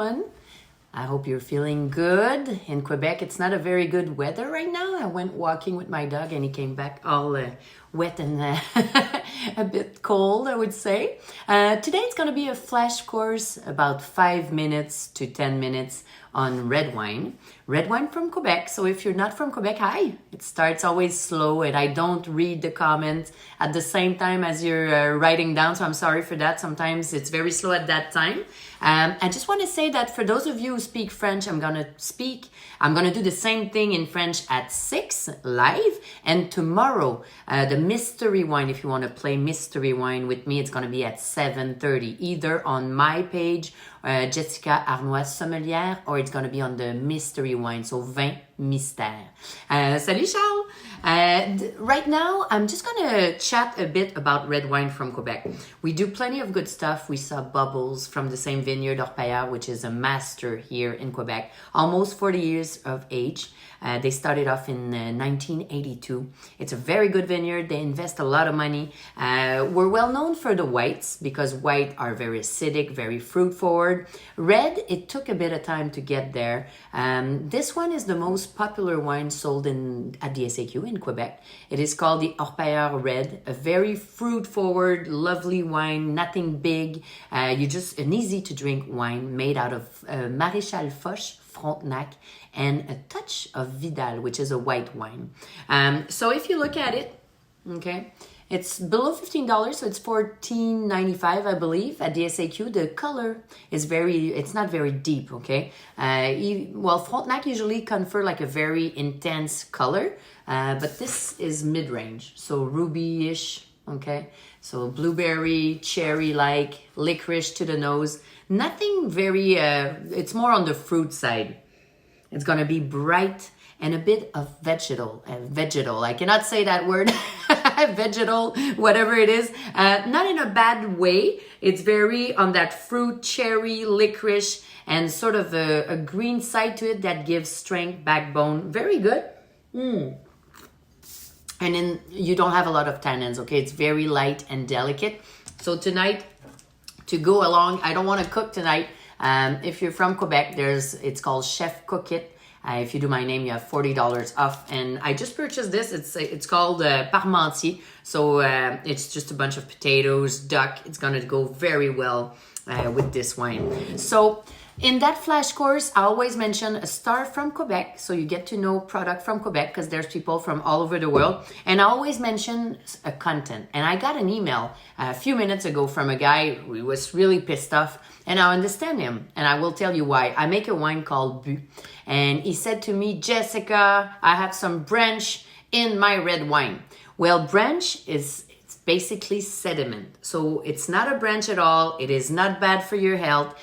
everyone. I hope you're feeling good. In Quebec, it's not a very good weather right now. I went walking with my dog and he came back all wet and a bit cold, I would say. Today it's going to be a flash course, about 5 minutes to 10 minutes on red wine. Red wine from Quebec. So if you're not from Quebec, hi. It starts always slow and I don't read the comments at the same time as you're writing down. So I'm sorry for that. Sometimes it's very slow at that time. I just want to say that for those of you who speak French, I'm going to do the same thing in French at 6 live. And tomorrow, the mystery wine, if you want to play mystery wine with me, it's going to be at 7:30, either on my page, Jessica Harnois Sommelière, or it's going to be on the mystery wine, so vin mystère. Salut Charles! Right now, I'm just going to chat a bit about red wine from Quebec. We do plenty of good stuff. We saw Bubbles from the same vineyard, Orpaillard, which is a master here in Quebec, almost 40 years of age. They started off in 1982. It's a very good vineyard. They invest a lot of money. We're well known for the whites because white are very acidic, very fruit forward. Red, it took a bit of time to get there. This one is the most popular wine sold at the SAQ in Quebec. It is called the Orpaillard Red, a very fruit forward, lovely wine, nothing big. An easy to drink wine made out of Maréchal Foch, Frontenac, and a touch of Vidal, which is a white wine. So if you look at it, okay, it's below $15, so it's $14.95, I believe, at the SAQ. The color is it's not very deep, okay? Frontenac usually confer like a very intense color, but this is mid-range, so ruby-ish, okay? So blueberry, cherry-like, licorice to the nose. Nothing very, it's more on the fruit side. It's going to be bright and a bit of vegetal. I cannot say that word. Vegetal, whatever it is. Not in a bad way. It's very on that fruit, cherry, licorice, and sort of a green side to it that gives strength, backbone. Very good. And then you don't have a lot of tannins, okay? It's very light and delicate. So tonight, to go along, I don't want to cook tonight. If you're from Quebec, it's called Chef Cook It. If you do my name, you have $40 off. And I just purchased this. It's called Parmentier. So it's just a bunch of potatoes, duck. It's going to go very well with this wine. So in that flash course, I always mention a star from Quebec. So you get to know product from Quebec because there's people from all over the world. And I always mention a content. And I got an email a few minutes ago from a guy who was really pissed off. And I understand him. And I will tell you why. I make a wine called Bu. And he said to me, Jessica, I have some branch in my red wine. Well, branch it's basically sediment. So it's not a branch at all. It is not bad for your health.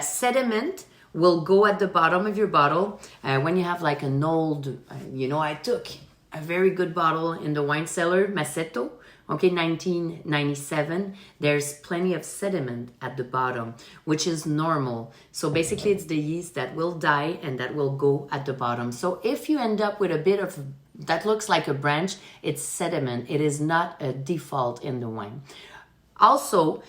Sediment will go at the bottom of your bottle. When you have like an old, I took a very good bottle in the wine cellar, Massetto. Okay, 1997, there's plenty of sediment at the bottom, which is normal. So basically it's the yeast that will die and that will go at the bottom. So if you end up with a bit of, that looks like a branch, it's sediment. It is not a default in the wine. Also,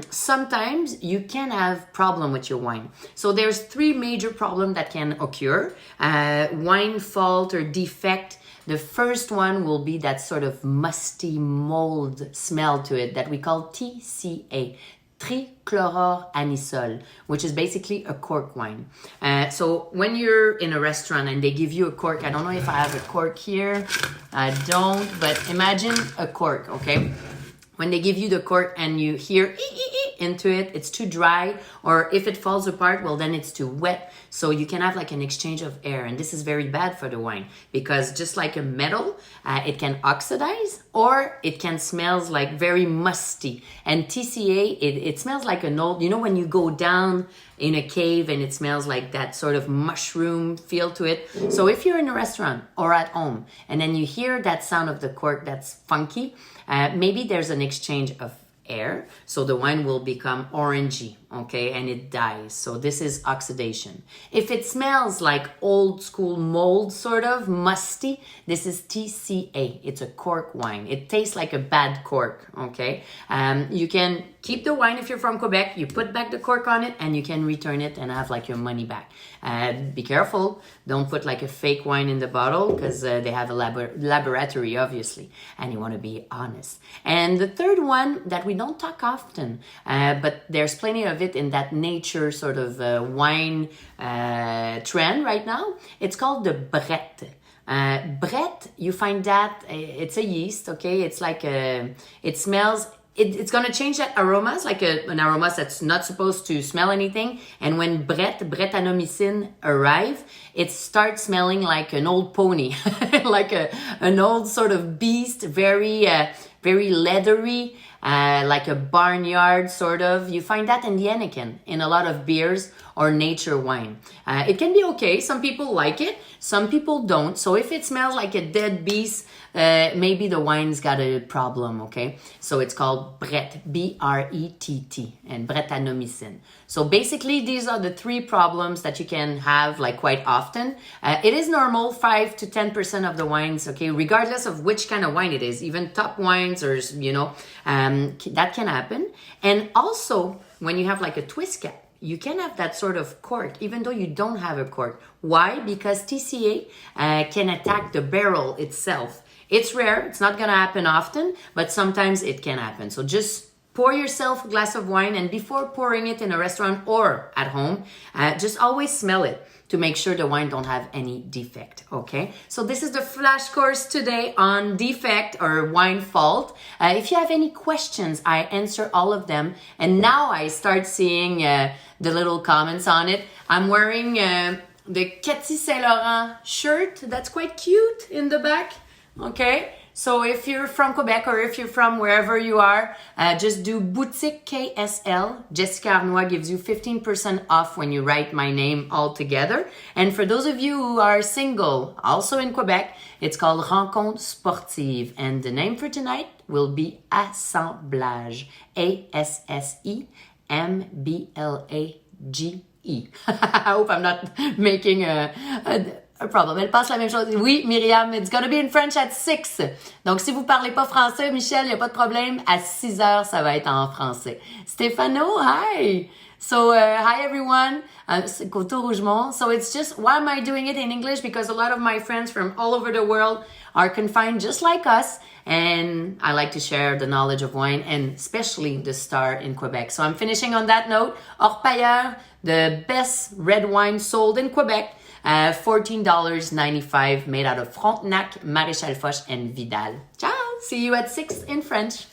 sometimes you can have problem with your wine. So there's 3 major problems that can occur. Wine fault or defect. The first one will be that sort of musty mold smell to it that we call TCA, trichloroanisole, which is basically a cork wine. So when you're in a restaurant and they give you a cork, I don't know if I have a cork here. I don't, but imagine a cork, okay? When they give you the cork and you hear into it, it's too dry, or if it falls apart, well, then it's too wet. So you can have like an exchange of air, and this is very bad for the wine because just like a metal, it can oxidize or it can smell like very musty. And TCA, it smells like an old, when you go down in a cave and it smells like that sort of mushroom feel to it. So if you're in a restaurant or at home and then you hear that sound of the cork that's funky, maybe there's an exchange of air, so the wine will become orangey, okay, and it dies. So this is oxidation. If it smells like old school mold, sort of musty, this is TCA. It's a cork wine. It tastes like a bad cork, okay? You can keep the wine if you're from Quebec. You put back the cork on it and you can return it and have like your money back. Be careful. Don't put like a fake wine in the bottle because they have a laboratory, obviously, and you want to be honest. And the third one that we don't talk often, but there's plenty of it in that nature sort of wine trend right now. It's called the Brett. Brett, you find that it's a yeast, okay? It's like it smells. It's going to change that aromas, like an aroma that's not supposed to smell anything. And when Brettanomycin arrive, it starts smelling like an old pony, like an old sort of beast, very leathery, like a barnyard sort of. You find that in the Heineken, in a lot of beers or nature wine. It can be okay. Some people like it. Some people don't. So if it smells like a dead beast, maybe the wine's got a problem, okay? So it's called Brett, B-R-E-T-T, and Brettanomycin. So basically, these are the three problems that you can have like quite often. It is normal, 5 to 10% of the wines, okay? Regardless of which kind of wine it is, even top wines or, that can happen. And also, when you have like a twist cap, you can have that sort of cork, even though you don't have a cork. Why? Because TCA can attack the barrel itself. It's rare. It's not going to happen often, but sometimes it can happen. So just pour yourself a glass of wine, and before pouring it in a restaurant or at home, just always smell it to make sure the wine don't have any defect, okay? So this is the flash course today on defect or wine fault. If you have any questions, I answer all of them. And now I start seeing the little comments on it. I'm wearing the Cathy Saint Laurent shirt. That's quite cute in the back, okay? So if you're from Quebec or if you're from wherever you are, just do boutique KSL. Jessica Harnois gives you 15% off when you write my name all together. And for those of you who are single, also in Quebec, it's called Rencontre Sportive. And the name for tonight will be Assemblage. ASSEMBLAGE. I hope I'm not making a problem. Elle passe la même chose. Oui, Myriam, it's gonna be in French at 6. Donc, si vous parlez pas français, Michel, y a pas de problème. À 6 heures, ça va être en français. Stefano, hi! So, hi everyone. Coteau Rougemont. So it's just, why am I doing it in English? Because a lot of my friends from all over the world are confined just like us. And I like to share the knowledge of wine, and especially the star in Quebec. So I'm finishing on that note. Orpailleur, the best red wine sold in Quebec. $14.95, made out of Frontenac, Maréchal Foch, and Vidal. Ciao! See you at 6 in French.